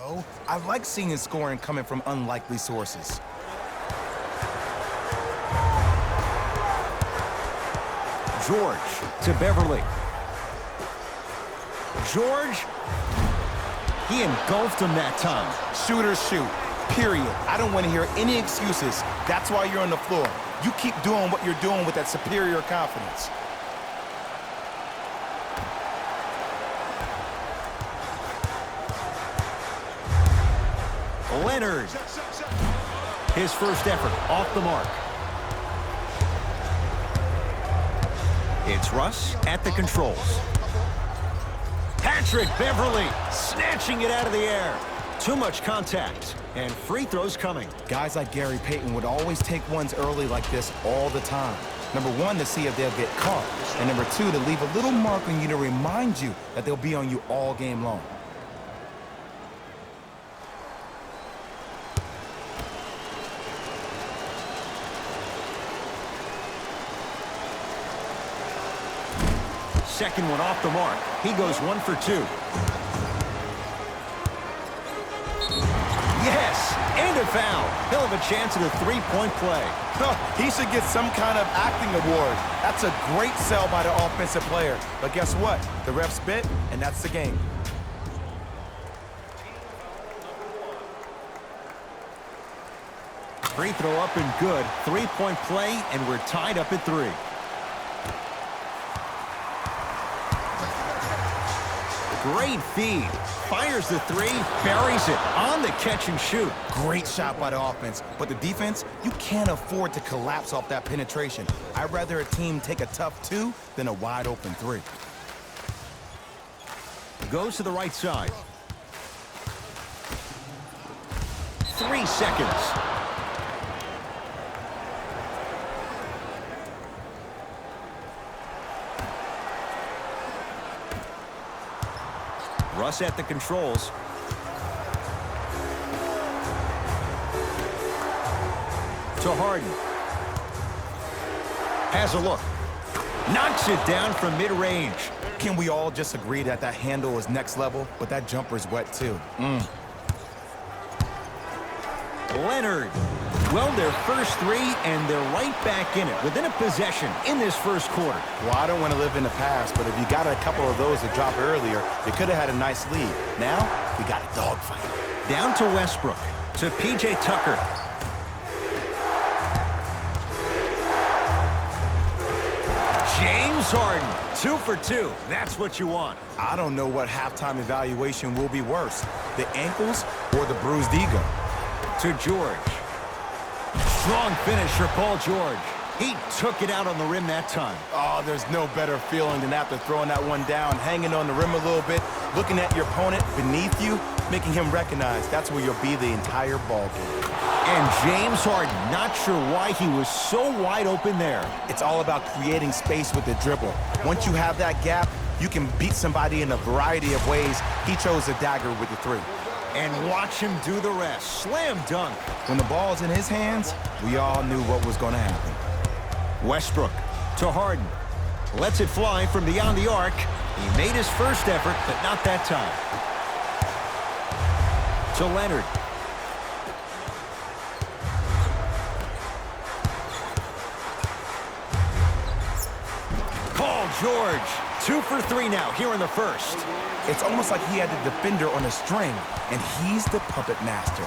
Go. I like seeing scoring coming from unlikely sources. George to Beverly. George, he engulfed him that time. Shooters shoot, period. I don't want to hear any excuses. That's why you're on the floor. You keep doing what you're doing with that superior confidence. Leonard. His first effort off the mark. It's Russ at the controls. Patrick Beverly snatching it out of the air. Too much contact, and free throws coming. Guys like Gary Payton would always take ones early like this all the time. Number one, to see if they'll get caught. And number two, to leave a little mark on you to remind you that they'll be on you all game long. Second one off the mark. He goes 1 for 2. Yes, and a foul. He'll have a chance at a three-point play. He should get some kind of acting award. That's a great sell by the offensive player. But guess what? The ref spit, and that's the game. Free throw up and good. Three-point play, and we're tied up at 3. Great feed. Fires the three, buries it on the catch and shoot. Great shot by the offense, but the defense, you can't afford to collapse off that penetration. I'd rather a team take a tough 2 than a wide open 3. Goes to the right side. 3 seconds. Russ at the controls. To Harden. Has a look. Knocks it down from mid-range. Can we all just agree that that handle is next level, but that jumper's wet too? Leonard. Well, their first 3, and they're right back in it, within a possession in this first quarter. Well, I don't want to live in the past, but if you got a couple of those to drop earlier, you could have had a nice lead. Now, we got a dogfight. Down to Westbrook, to P.J. Tucker. James Harden, 2 for 2. That's what you want. I don't know what halftime evaluation will be worse, the ankles or the bruised ego. To George. Strong finish for Paul George. He took it out on the rim that time. Oh, there's no better feeling than after throwing that one down, hanging on the rim a little bit, looking at your opponent beneath you, making him recognize that's where you'll be the entire ball game. And James Harden, not sure why he was so wide open there. It's all about creating space with the dribble. Once you have that gap, you can beat somebody in a variety of ways. He chose the dagger with the 3. And watch him do the rest. Slam dunk. When the ball's in his hands, we all knew what was going to happen. Westbrook to Harden. Lets it fly from beyond the arc. He made his first effort, but not that time. To Leonard. Paul George. 2 for 3 now here in the first. It's almost like he had the defender on a string, and he's the puppet master.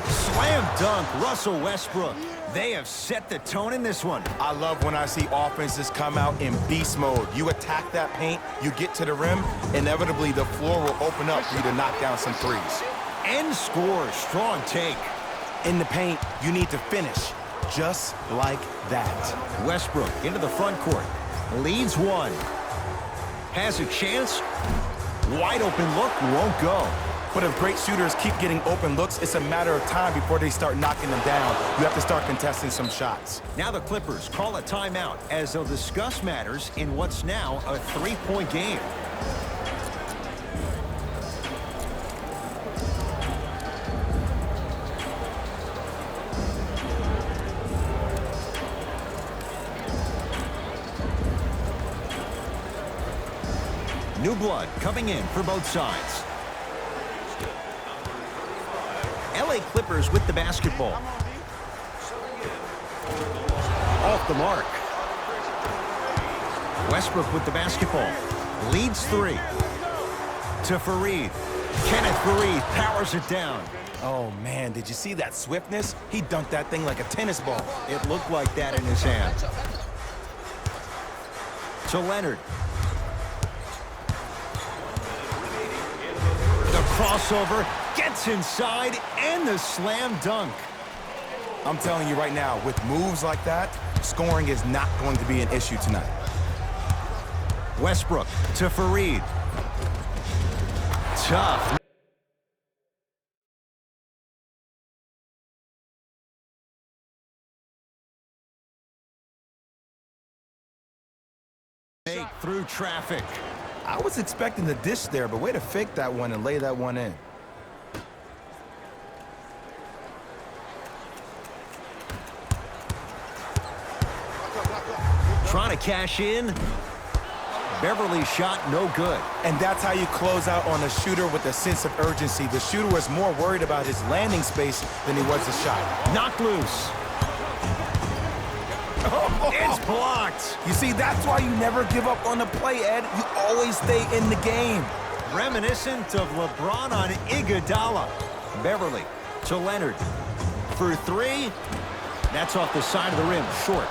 Slam dunk, Russell Westbrook. They have set the tone in this one. I love when I see offenses come out in beast mode. You attack that paint, you get to the rim, inevitably the floor will open up for you to knock down some threes. End score, strong take. In the paint, you need to finish, just like that. Westbrook into the front court. Leads 1. Has a chance. Wide open look, won't go. But if great shooters keep getting open looks, it's a matter of time before they start knocking them down. You have to start contesting some shots. Now the Clippers call a timeout as they'll discuss matters in what's now a 3-point game. New blood coming in for both sides. LA Clippers with the basketball. Off the mark. Westbrook with the basketball. Leads 3. To Fareed. Kenneth Fareed powers it down. Oh, man, did you see that swiftness? He dunked that thing like a tennis ball. It looked like that in his hand. To Leonard. The crossover gets inside and the slam dunk. I'm telling you right now, with moves like that, scoring is not going to be an issue tonight. Westbrook to Fareed. Tough. Make through traffic. I was expecting the dish there, but way to fake that one and lay that one in. Trying to cash in. Beverly shot no good. And that's how you close out on a shooter with a sense of urgency. The shooter was more worried about his landing space than he was the shot. Knocked loose. It's blocked. You see, that's why you never give up on the play, Ed. You always stay in the game. Reminiscent of LeBron on Iguodala. Beverly to Leonard. For 3. That's off the side of the rim. Short.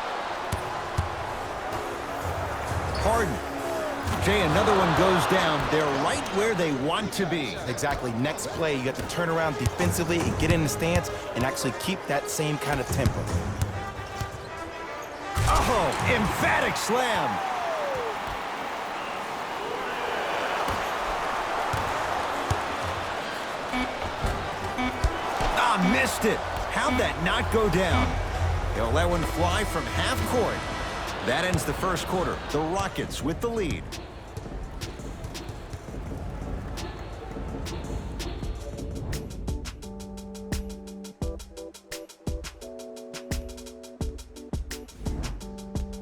Harden. Jay, another one goes down. They're right where they want to be. Exactly. Next play, you have to turn around defensively and get in the stance and actually keep that same kind of tempo. Oh, emphatic slam. Missed it. How'd that not go down? He'll let one fly from half court. That ends the first quarter. The Rockets with the lead.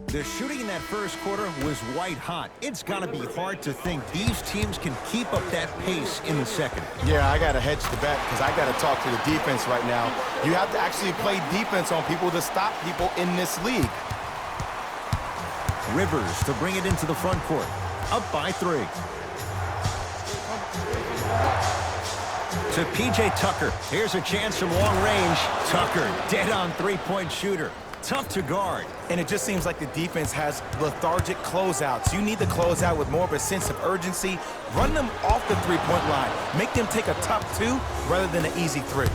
The shooting in that first quarter was white hot. It's got to be hard to think these teams can keep up that pace in the second. Yeah, I got to hedge the bet because I got to talk to the defense right now. You have to actually play defense on people to stop people in this league. Rivers to bring it into the front court. Up by 3. To P.J. Tucker. Here's a chance from long range. Tucker, dead on three-point shooter. Tough to guard. And it just seems like the defense has lethargic closeouts. You need to close out with more of a sense of urgency. Run them off the three-point line. Make them take a tough 2 rather than an easy 3.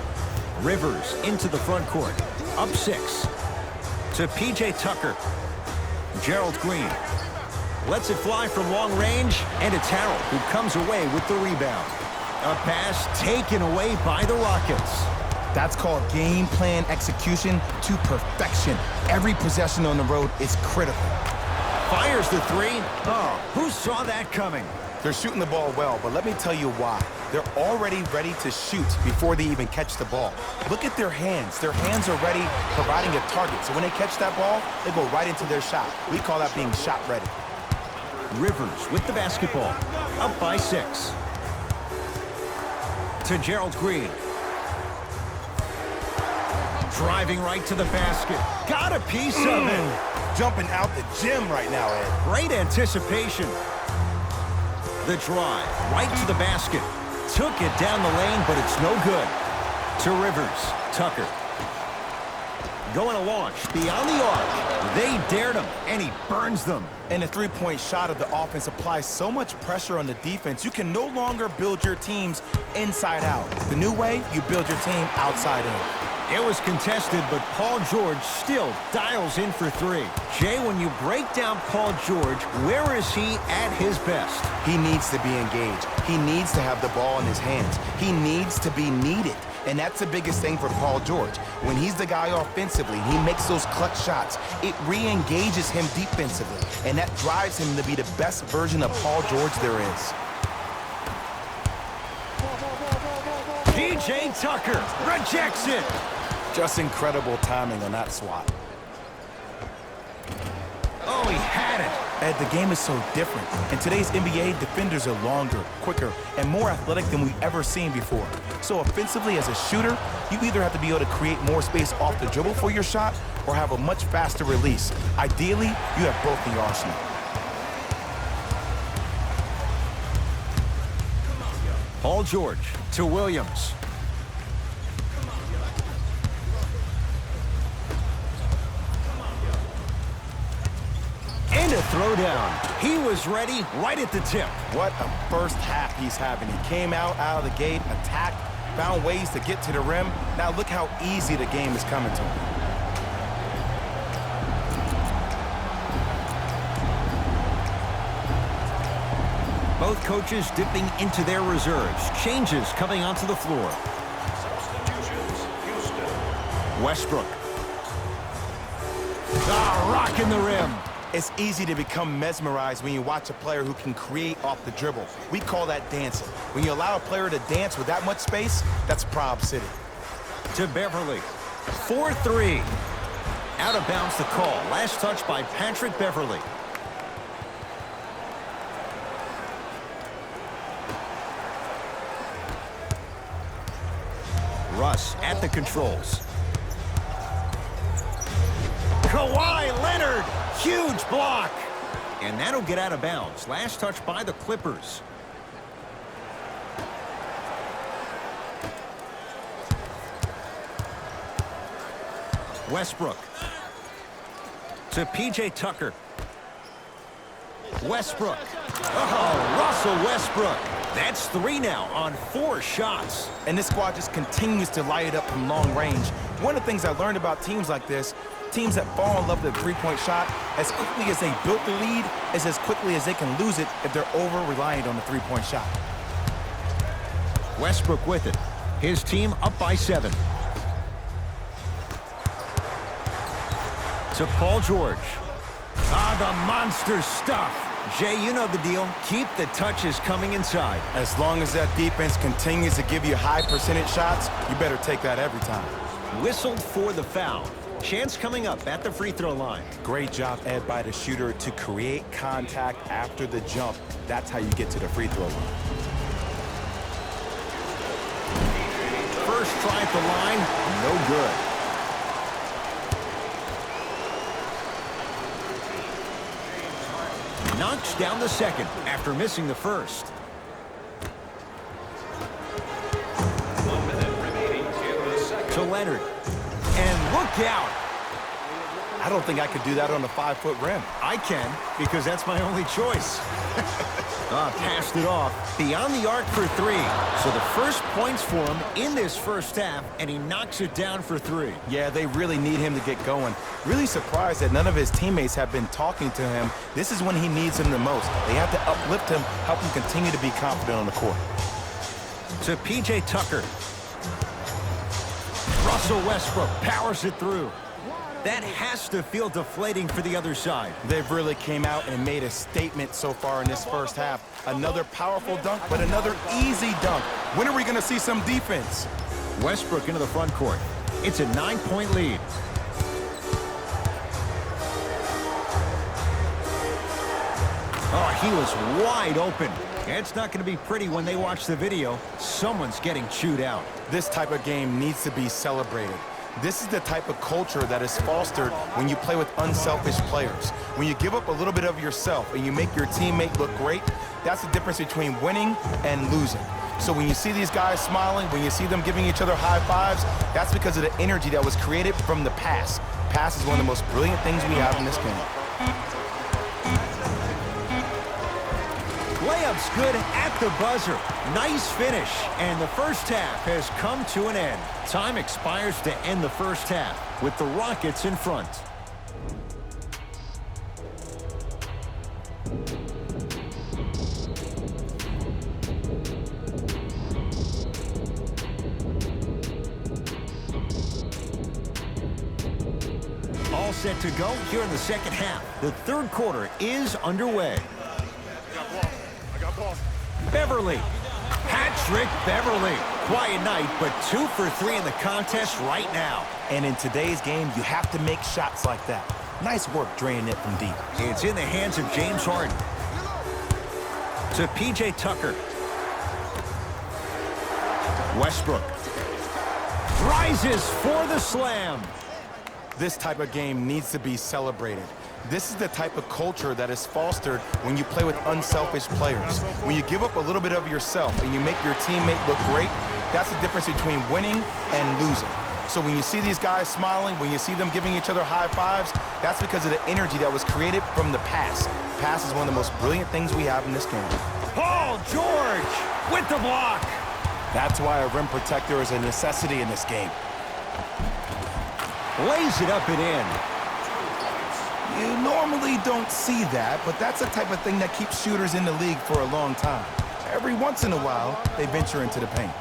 Rivers into the front court. Up 6. To P.J. Tucker. Gerald Green. Lets it fly from long range. And it's Harrell who comes away with the rebound. A pass taken away by the Rockets. That's called game plan execution to perfection. Every possession on the road is critical. Fires the 3. Oh, who saw that coming? They're shooting the ball well, but let me tell you why. They're already ready to shoot before they even catch the ball. Look at their hands. Their hands are ready, providing a target. So when they catch that ball, they go right into their shot. We call that being shot ready. Rivers with the basketball. Up by 6. To Gerald Green. Driving right to the basket. Got a piece of it. Jumping out the gym right now, Ed. Great anticipation. The drive right to the basket. Took it down the lane, but it's no good. To Rivers. Tucker. Going to launch beyond the arc. They dared him, and he burns them. And the three-point shot of the offense applies so much pressure on the defense, you can no longer build your teams inside out. The new way, you build your team outside in. It was contested, but Paul George still dials in for 3. Jay, when you break down Paul George, where is he at his best? He needs to be engaged. He needs to have the ball in his hands. He needs to be needed. And that's the biggest thing for Paul George. When he's the guy offensively, he makes those clutch shots. It re-engages him defensively. And that drives him to be the best version of Paul George there is. P.J. Tucker rejects it. Just incredible timing on that swat. Oh, he had it. Ed, the game is so different. In today's NBA, defenders are longer, quicker, and more athletic than we've ever seen before. So offensively, as a shooter, you either have to be able to create more space off the dribble for your shot or have a much faster release. Ideally, you have both in your arsenal. Paul George to Williams. And a throwdown. He was ready right at the tip. What a first half he's having. He came out of the gate, attacked, found ways to get to the rim. Now look how easy the game is coming to him. Both coaches dipping into their reserves. Changes coming onto the floor. Westbrook. Rocking the rim. It's easy to become mesmerized when you watch a player who can create off the dribble. We call that dancing. When you allow a player to dance with that much space, that's Prob City. To Beverly. 4-3. Out of bounds the call. Last touch by Patrick Beverly. Russ at the controls. Kawhi Leonard, huge block. And that'll get out of bounds. Last touch by the Clippers. Westbrook. To P.J. Tucker. Westbrook. Oh, Russell Westbrook. That's 3 now on 4 shots. And this squad just continues to light it up from long range. One of the things I learned about teams like this, teams that fall in love with the three-point shot, as quickly as they built the lead, is as quickly as they can lose it if they're over-reliant on the three-point shot. Westbrook with it. His team up by 7. To Paul George. The monster stuff. Jay, you know the deal. Keep the touches coming inside. As long as that defense continues to give you high percentage shots, you better take that every time. Whistled for the foul. Chance coming up at the free throw line. Great job, Ed, by the shooter to create contact after the jump. That's how you get to the free throw line. First try at the line, no good. Knocks down the second after missing the first. 1 minute remaining in the second. To Leonard. And look out. I don't think I could do that on a 5-foot rim. I can, because that's my only choice. Passed it off. Beyond the arc for 3. So the first points for him in this first half, and he knocks it down for 3. Yeah, they really need him to get going. Really surprised that none of his teammates have been talking to him. This is when he needs him the most. They have to uplift him, help him continue to be confident on the court. To P.J. Tucker. Russell Westbrook powers it through. That has to feel deflating for the other side. They've really came out and made a statement so far in this first half. Another powerful dunk, but another easy dunk. When are we going to see some defense? Westbrook into the front court. It's a 9-point lead. Oh, he was wide open. It's not going to be pretty when they watch the video. Someone's getting chewed out. This type of game needs to be celebrated. This is the type of culture that is fostered when you play with unselfish players. When you give up a little bit of yourself and you make your teammate look great, that's the difference between winning and losing. So when you see these guys smiling, when you see them giving each other high fives, that's because of the energy that was created from the pass. Pass is one of the most brilliant things we have in this game. Layup's good at the buzzer. Nice finish. And the first half has come to an end. Time expires to end the first half with the Rockets in front. All set to go here in the second half. The third quarter is underway. Beverly. Patrick Beverly. Quiet night, but 2 for 3 in the contest right now. And in today's game, you have to make shots like that. Nice work draining it from deep. It's in the hands of James Harden. To P.J. Tucker. Westbrook. Rises for the slam. This type of game needs to be celebrated. This is the type of culture that is fostered when you play with unselfish players. When you give up a little bit of yourself and you make your teammate look great, that's the difference between winning and losing. So when you see these guys smiling, when you see them giving each other high fives, that's because of the energy that was created from the pass. Pass is one of the most brilliant things we have in this game. Paul George with the block. That's why a rim protector is a necessity in this game. Lays it up and in. You normally don't see that, but that's the type of thing that keeps shooters in the league for a long time. Every once in a while, they venture into the paint.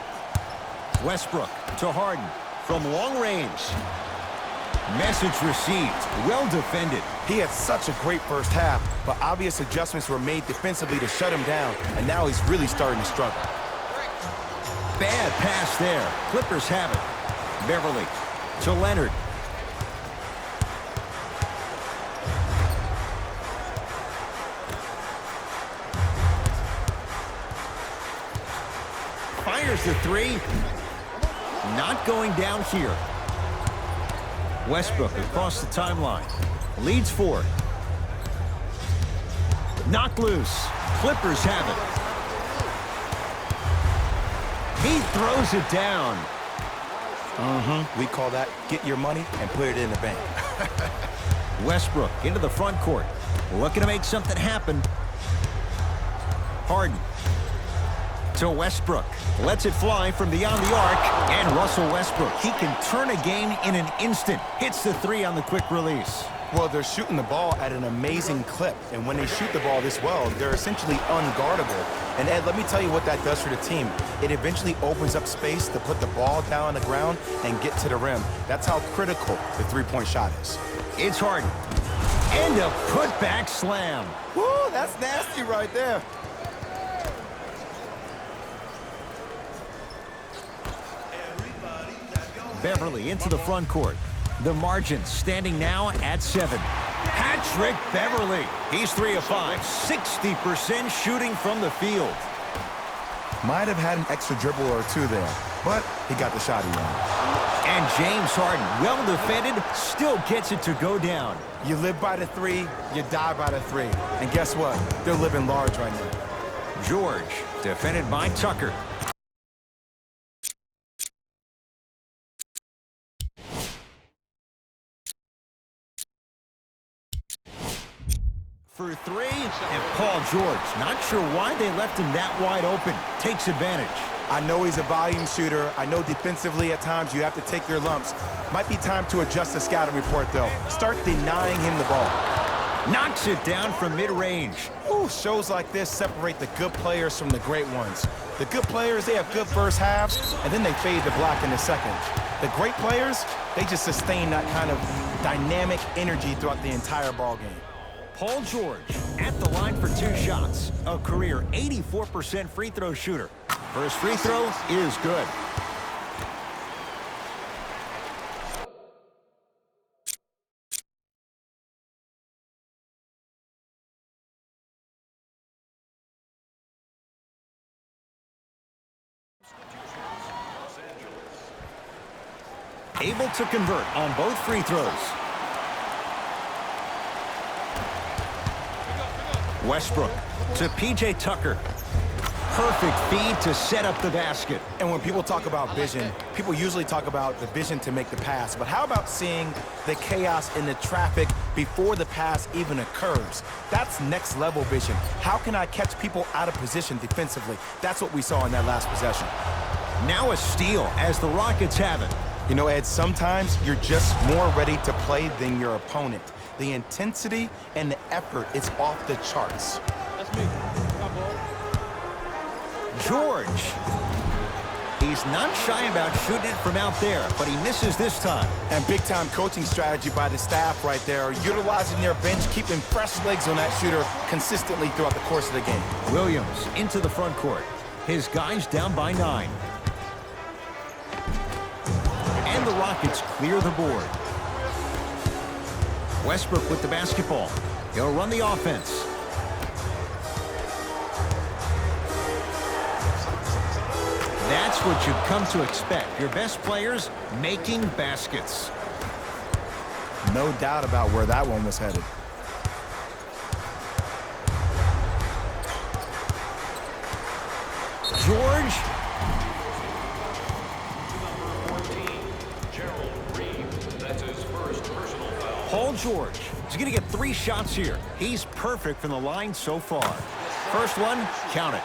Westbrook to Harden from long range. Message received. Well defended. He had such a great first half, but obvious adjustments were made defensively to shut him down, and now he's really starting to struggle. Bad pass there. Clippers have it. Beverly to Leonard. Fires the three. Not going down here. Westbrook across the timeline. Leads 4. Knocked loose. Clippers have it. He throws it down. We call that get your money and put it in the bank. Westbrook into the front court. Looking to make something happen. Harden to Westbrook. Lets it fly from beyond the arc. And Russell Westbrook. He can turn a game in an instant. Hits the 3 on the quick release. Well, they're shooting the ball at an amazing clip, and when they shoot the ball this well, they're essentially unguardable. And Ed, let me tell you what that does for the team. It eventually opens up space to put the ball down on the ground and get to the rim. That's how critical the three-point shot is. It's Harden. And a putback slam. Woo, that's nasty right there. Beverly into the front court. The margin standing now at 7. Patrick Beverly. He's 3 of 5. 60% shooting from the field. Might have had an extra dribble or two there, but he got the shot he wanted. And James Harden, well defended, still gets it to go down. You live by the 3, you die by the 3. And guess what? They're living large right now. George, defended by Tucker. For 3, and Paul George, not sure why they left him that wide open. Takes advantage. I know he's a volume shooter. I know defensively at times you have to take your lumps. Might be time to adjust the scouting report, though. Start denying him the ball. Knocks it down from mid-range. Ooh, shows like this separate the good players from the great ones. The good players, they have good first halves, and then they fade to black in the second. The great players, they just sustain that kind of dynamic energy throughout the entire ball game. Paul George at the line for 2 shots. A career 84% free throw shooter. First free throw is good. Able to convert on both free throws. Westbrook to P.J. Tucker. Perfect feed to set up the basket. And when people talk about vision, people usually talk about the vision to make the pass. But how about seeing the chaos in the traffic before the pass even occurs? That's next level vision. How can I catch people out of position defensively? That's what we saw in that last possession. Now a steal as the Rockets have it. You know, Ed, sometimes you're just more ready to play than your opponent. The intensity and the effort is off the charts. That's me. George. He's not shy about shooting it from out there, but he misses this time. And big-time coaching strategy by the staff right there, utilizing their bench, keeping fresh legs on that shooter consistently throughout the course of the game. Williams into the front court. His guys down by 9. And the Rockets clear the board. Westbrook with the basketball. He'll run the offense. That's what you've come to expect. Your best players making baskets. No doubt about where that one was headed. George. Gerald Green. That's his first personal foul. Paul George. He's going to get 3 shots here. He's perfect from the line so far. First one, count it.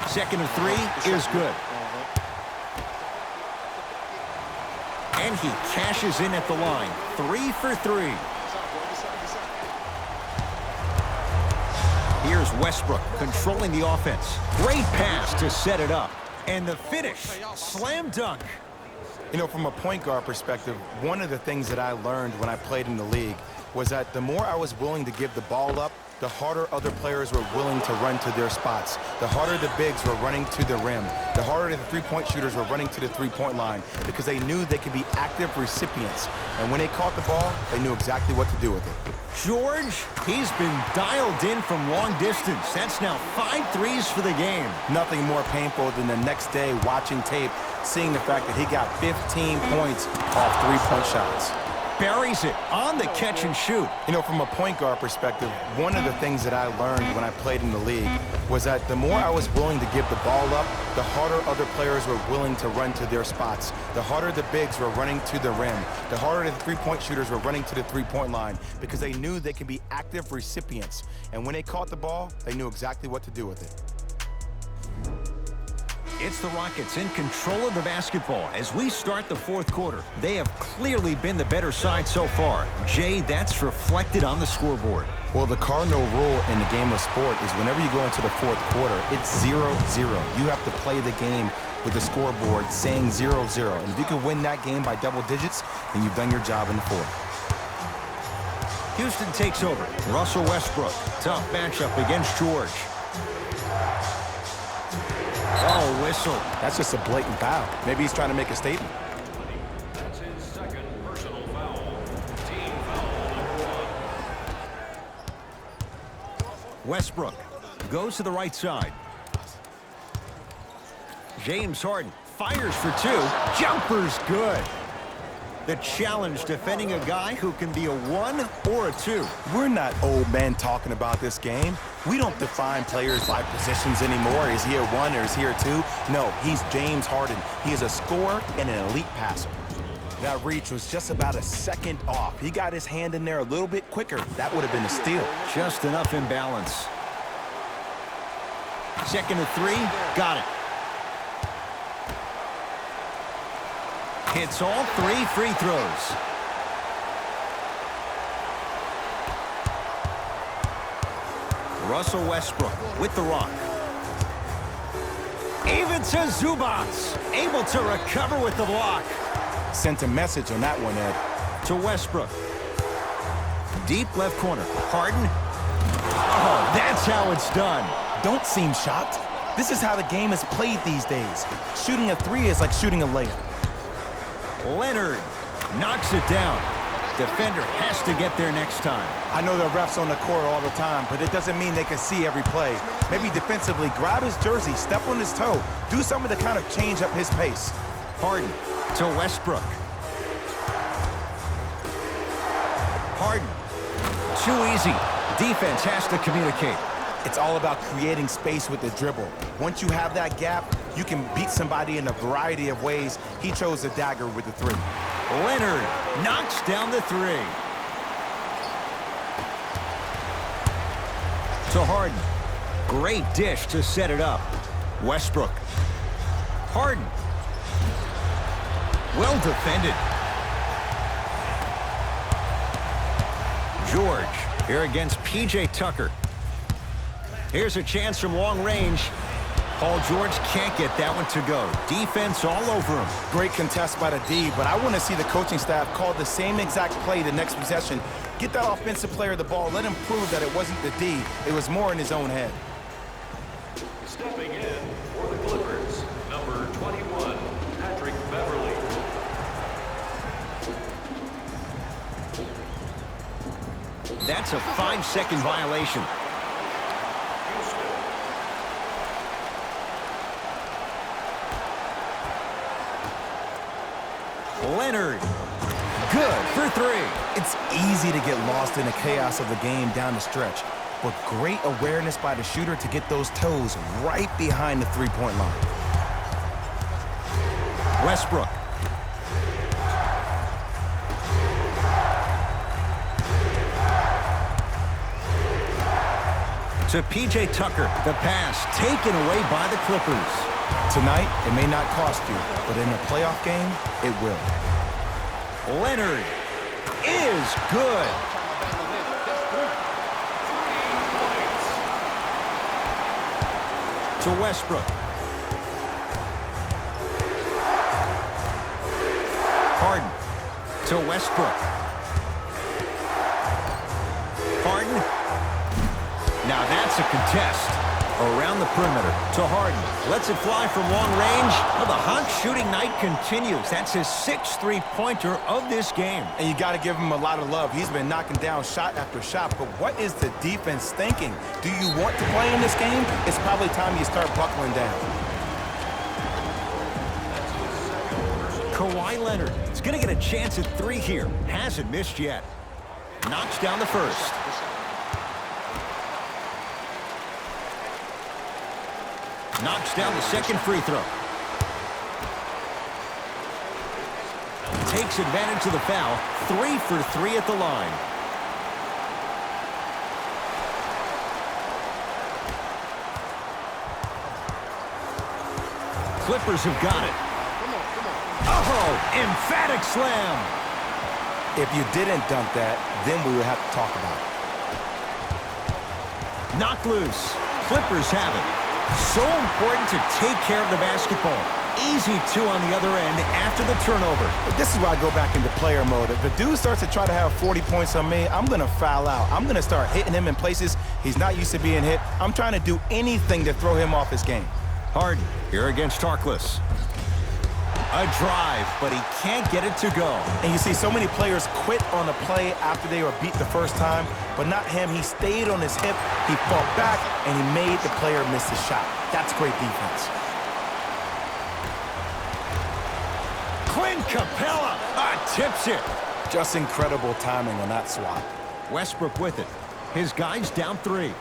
Second of 3 is good. And he cashes in at the line. 3 for 3. Here's Westbrook controlling the offense. Great pass to set it up. And the finish, slam dunk. You know, from a point guard perspective, one of the things that I learned when I played in the league was that the more I was willing to give the ball up, the harder other players were willing to run to their spots. The harder the bigs were running to the rim. The harder the three-point shooters were running to the three-point line because they knew they could be active recipients. And when they caught the ball, they knew exactly what to do with it. George, he's been dialed in from long distance. That's now 5 threes for the game. Nothing more painful than the next day watching tape, seeing the fact that he got 15 points off three-point shots. Buries it on the catch and shoot. You know, from a point guard perspective, one of the things that I learned when I played in the league was that the more I was willing to give the ball up, the harder other players were willing to run to their spots. The harder the bigs were running to the rim. The harder the three-point shooters were running to the three-point line because they knew they could be active recipients. And when they caught the ball, they knew exactly what to do with it. It's the Rockets in control of the basketball as we start the 4th quarter. They have clearly been the better side so far. Jay, that's reflected on the scoreboard. Well, the cardinal rule in the game of sport is whenever you go into the 4th quarter, it's 0-0. You have to play the game with the scoreboard saying 0-0. And if you can win that game by double digits, then you've done your job in the 4th. Houston takes over. Russell Westbrook. Tough matchup against George. Oh, whistle. That's just a blatant foul. Maybe he's trying to make a statement. That's his second personal foul. Team foul number 1. Westbrook goes to the right side. James Harden fires for 2. Jumper's good. The challenge defending a guy who can be a 1 or a 2. We're not old men talking about this game. We don't define players by positions anymore. Is he a 1 or is he a 2? No, he's James Harden. He is a scorer and an elite passer. That reach was just about a second off. He got his hand in there a little bit quicker. That would have been a steal. Just enough imbalance. Second of 3. Got it. Hits all 3 free throws. Russell Westbrook with the rock. Even to Zubats. Able to recover with the block. Sent a message on that one, Ed. To Westbrook. Deep left corner. Harden. Oh, that's how it's done. Don't seem shocked. This is how the game is played these days. Shooting a 3 is like shooting a layup. Leonard knocks it down. Defender has to get there next time. I know the refs on the court all the time, but it doesn't mean they can see every play. Maybe defensively, grab his jersey, step on his toe, do something to kind of change up his pace. Harden to Westbrook. Harden. Too easy. Defense has to communicate. It's all about creating space with the dribble. Once you have that gap, you can beat somebody in a variety of ways. He chose the dagger with the 3. Leonard knocks down the 3. To Harden. Great dish to set it up. Westbrook. Harden. Well defended. George here against P.J. Tucker. Here's a chance from long range. Paul George can't get that one to go. Defense all over him. Great contest by the D, but I want to see the coaching staff call the same exact play the next possession. Get that offensive player the ball. Let him prove that it wasn't the D. It was more in his own head. Stepping in for the Clippers, number 21, Patrick Beverly. That's a 5-second violation. Leonard. Good for 3. It's easy to get lost in the chaos of the game down the stretch, but great awareness by the shooter to get those toes right behind the three-point line. Westbrook. To P.J. Tucker. The pass taken away by the Clippers. Tonight, it may not cost you, but in a playoff game, it will. Leonard is good. To Westbrook. Harden. To Westbrook. Harden. Now that's a contest. Around the perimeter to Harden. Lets it fly from long range. Well, the Hawks shooting night continues. That's his 6th three-pointer of this game. And you got to give him a lot of love. He's been knocking down shot after shot. But what is the defense thinking? Do you want to play in this game? It's probably time you start buckling down. Kawhi Leonard is going to get a chance at 3 here. Hasn't missed yet. Knocks down the first. Knocks down the second free throw. Takes advantage of the foul. 3 for 3 at the line. Clippers have got it. Oh, emphatic slam. If you didn't dunk that, then we would have to talk about it. Knocked loose. Clippers have it. So important to take care of the basketball. Easy 2 on the other end after the turnover. But this is why I go back into player mode. If the dude starts to try to have 40 points on me, I'm going to foul out. I'm going to start hitting him in places he's not used to being hit. I'm trying to do anything to throw him off his game. Harden here against Harkless. A drive, but he can't get it to go. And you see so many players quit on a play after they were beat the first time, but not him. He stayed on his hip, he fought back, and he made the player miss the shot. That's great defense. Clint Capella tips it. Just incredible timing on that swat. Westbrook with it. His guys down 3.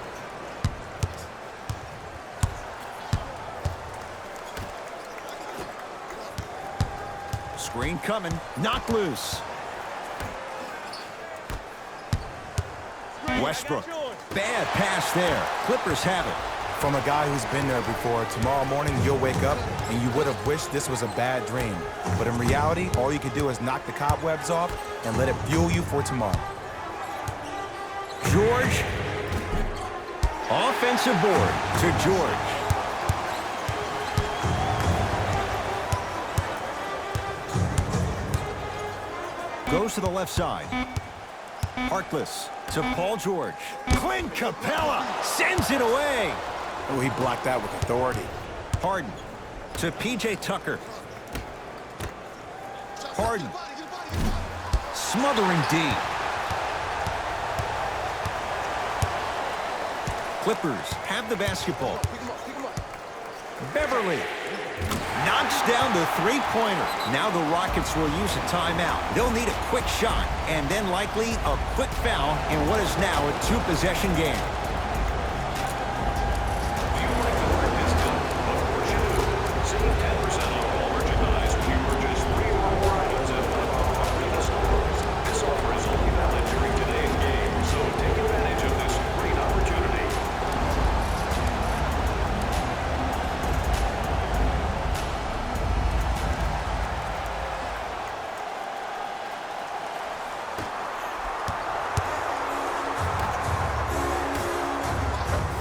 Screen coming. Knocked loose. Westbrook. Bad pass there. Clippers have it. From a guy who's been there before, tomorrow morning you'll wake up and you would have wished this was a bad dream. But in reality, all you can do is knock the cobwebs off and let it fuel you for tomorrow. George. Offensive board to George. Goes to the left side. Harkless to Paul George. Clint Capella sends it away. Oh, he blocked that with authority. Harden to P.J. Tucker. Harden. Smothering D. Clippers have the basketball. Beverly knocks down the three-pointer. Now the Rockets will use a timeout. They'll need a quick shot and then likely a quick foul in what is now a 2-possession game.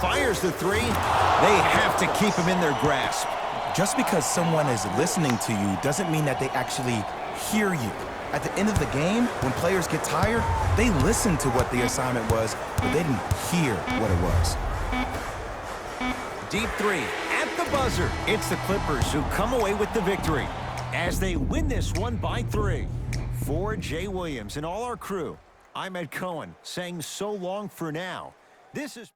Fires the 3. They have to keep him in their grasp. Just because someone is listening to you doesn't mean that they actually hear you. At the end of the game, when players get tired, they listen to what the assignment was, but they didn't hear what it was. Deep 3 at the buzzer. It's the Clippers who come away with the victory as they win this one by 3. For Jay Williams and all our crew, I'm Ed Cohen saying so long for now. This is...